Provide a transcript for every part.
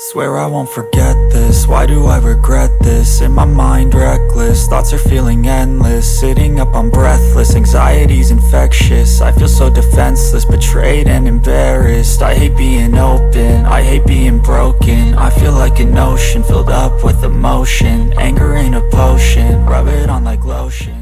Swear I won't forget this, why do I regret this? In my mind reckless, thoughts are feeling endless. Sitting up I'm breathless, anxiety's infectious. I feel so defenseless, betrayed and embarrassed. I hate being open, I hate being broken. I feel like an ocean filled up with emotion. Anger ain't a potion, rub it on like lotion.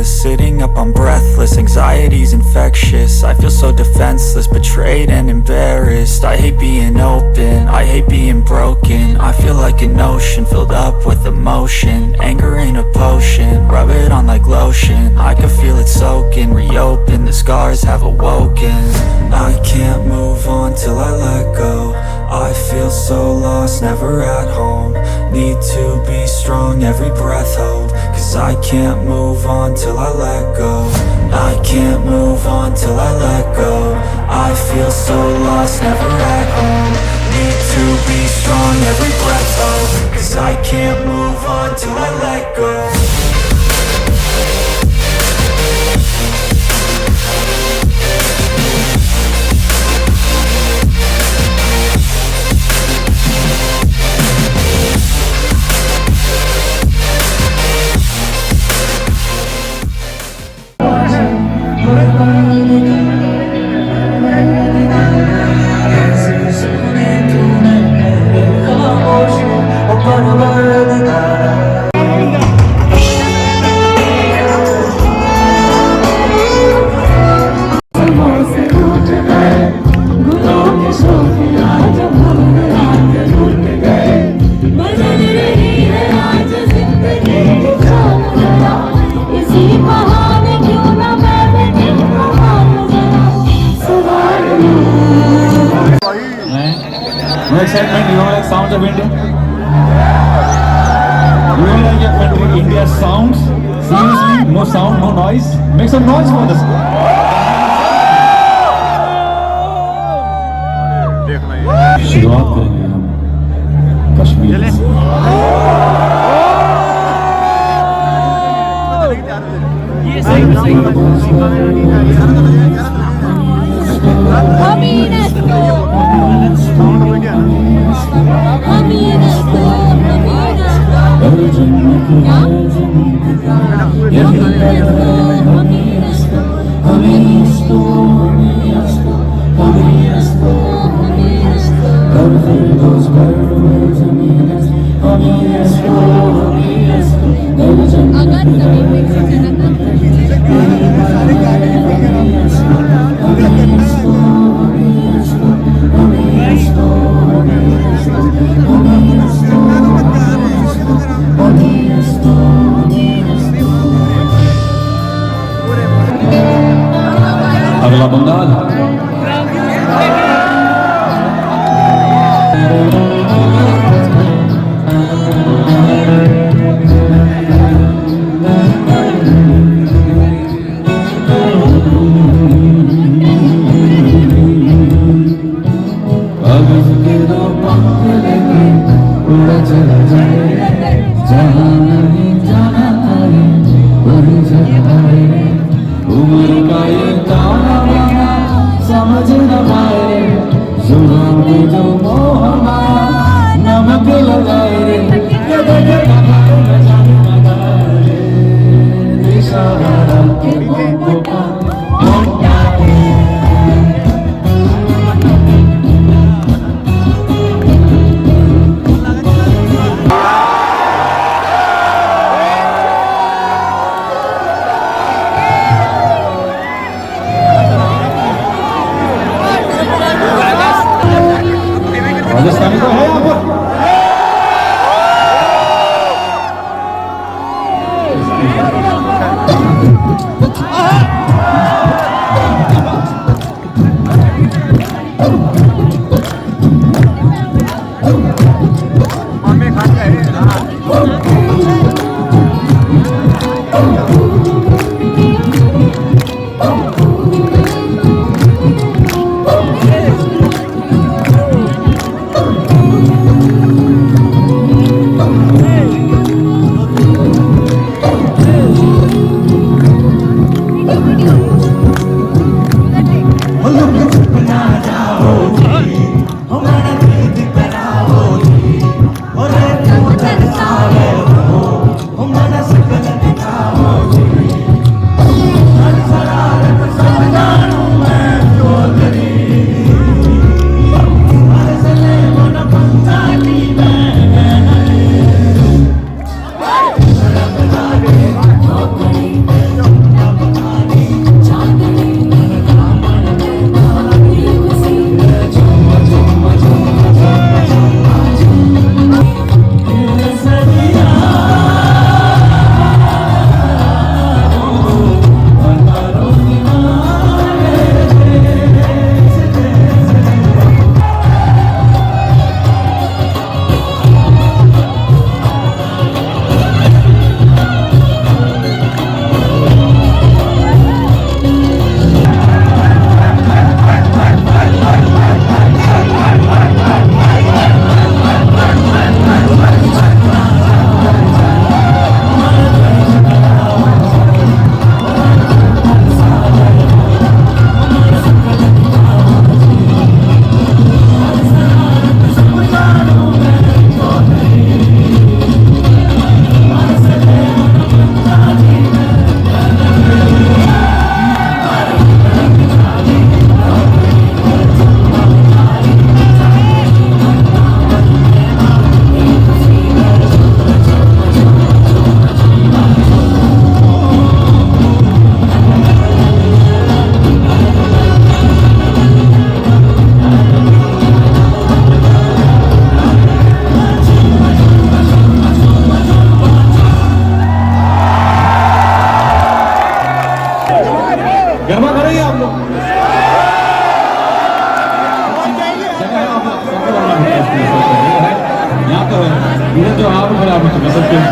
Sitting up I'm breathless, anxiety's infectious. I feel so defenseless, betrayed and embarrassed. I hate being open, I hate being broken. I feel like an ocean filled up with emotion. Anger ain't a potion, rub it on like lotion. I can feel it soaking, reopen, the scars have awoken. I can't move on till I let go. I feel so lost, never at home. Need to be strong, every breath hold. Cause I can't move on till I let go. I can't move on till I let go. I feel so lost, never at home. Need to be strong, every breath hold. Cause I can't move on till I let go. No excitement, you don't like sounds of India? You don't like your country, India's sounds? Seriously? No sound, no noise? Make some noise for this. शुरुआत करेंगे हम कश्मीर से। अगला बंगाल उम्र का ये ताना समझ न पाए जुबान में जो मोह राजस्थानी तो है यहाँ पर। गरबा करेंगे आप लोग? यहाँ तो है, इधर जो आप खड़े आप कर सकते हैं।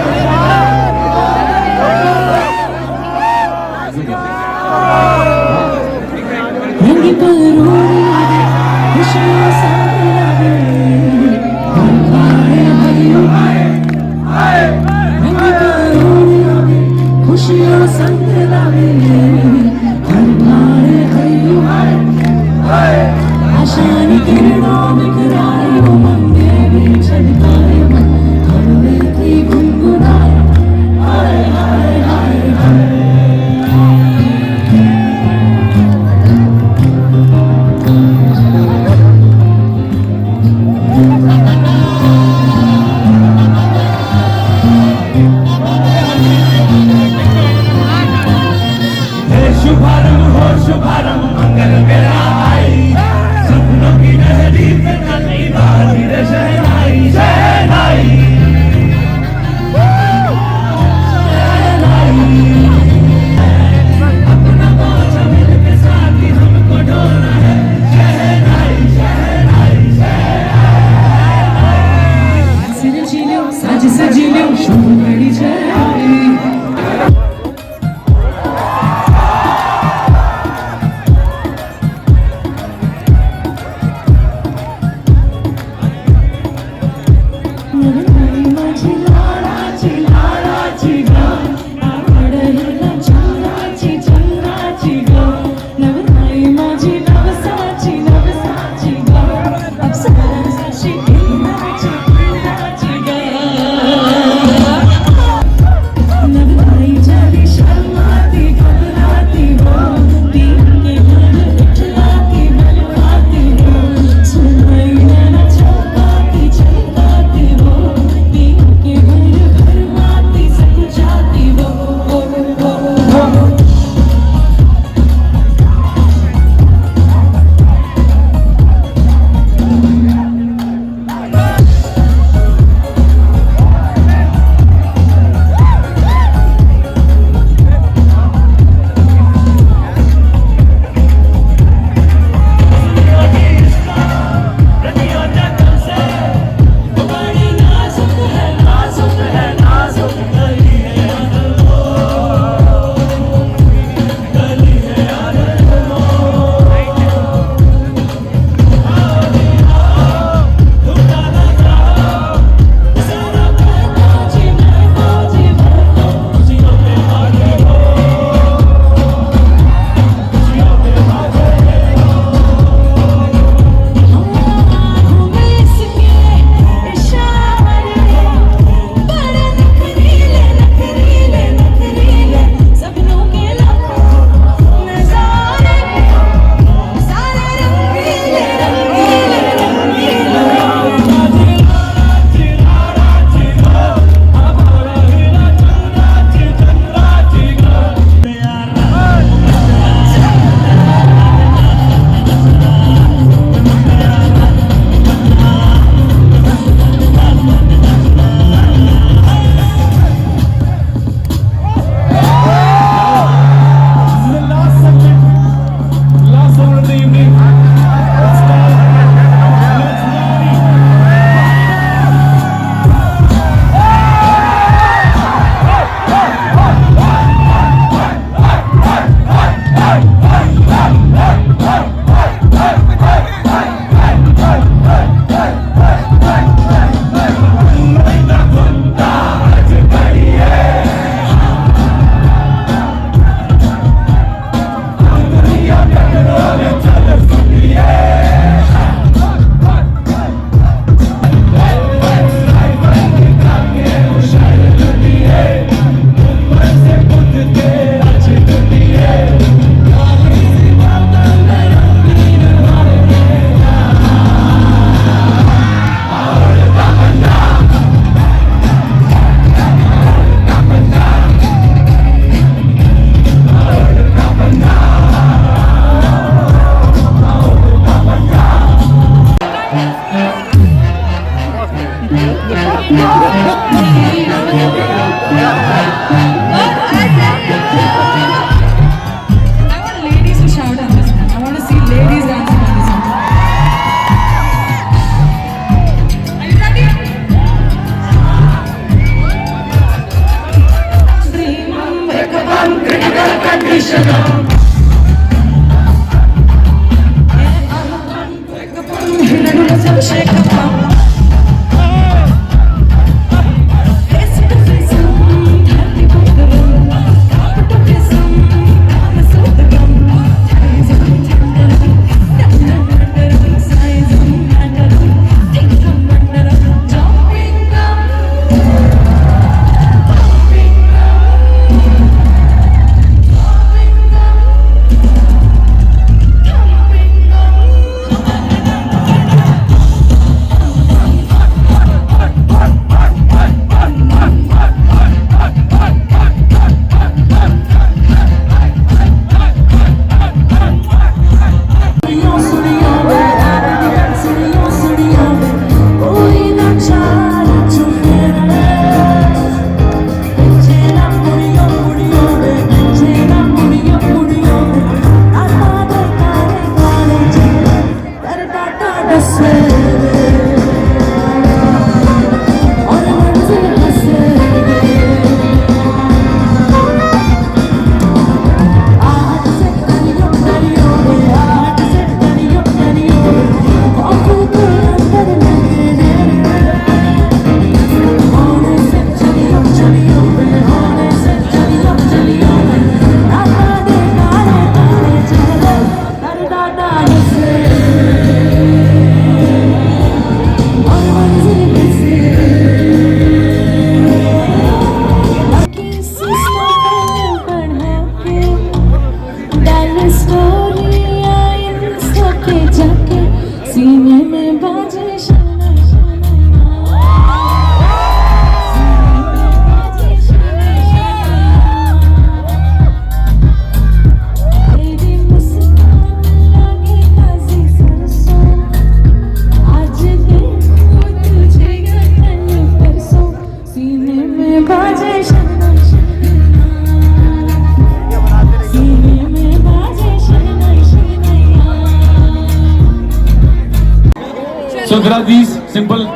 So there are these very simple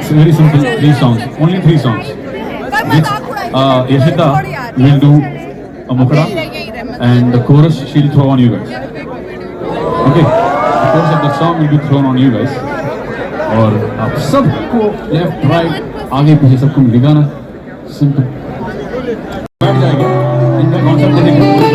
3 songs, only 3 songs, which Yashita will do a mukra, and the chorus she'll throw on you guys. Okay, the chorus of the song will be thrown on you guys, और आप सबको left right आगे पीछे सबको मिलेगा ना, simple बैठ जाएगा इनका कॉन्सेप्ट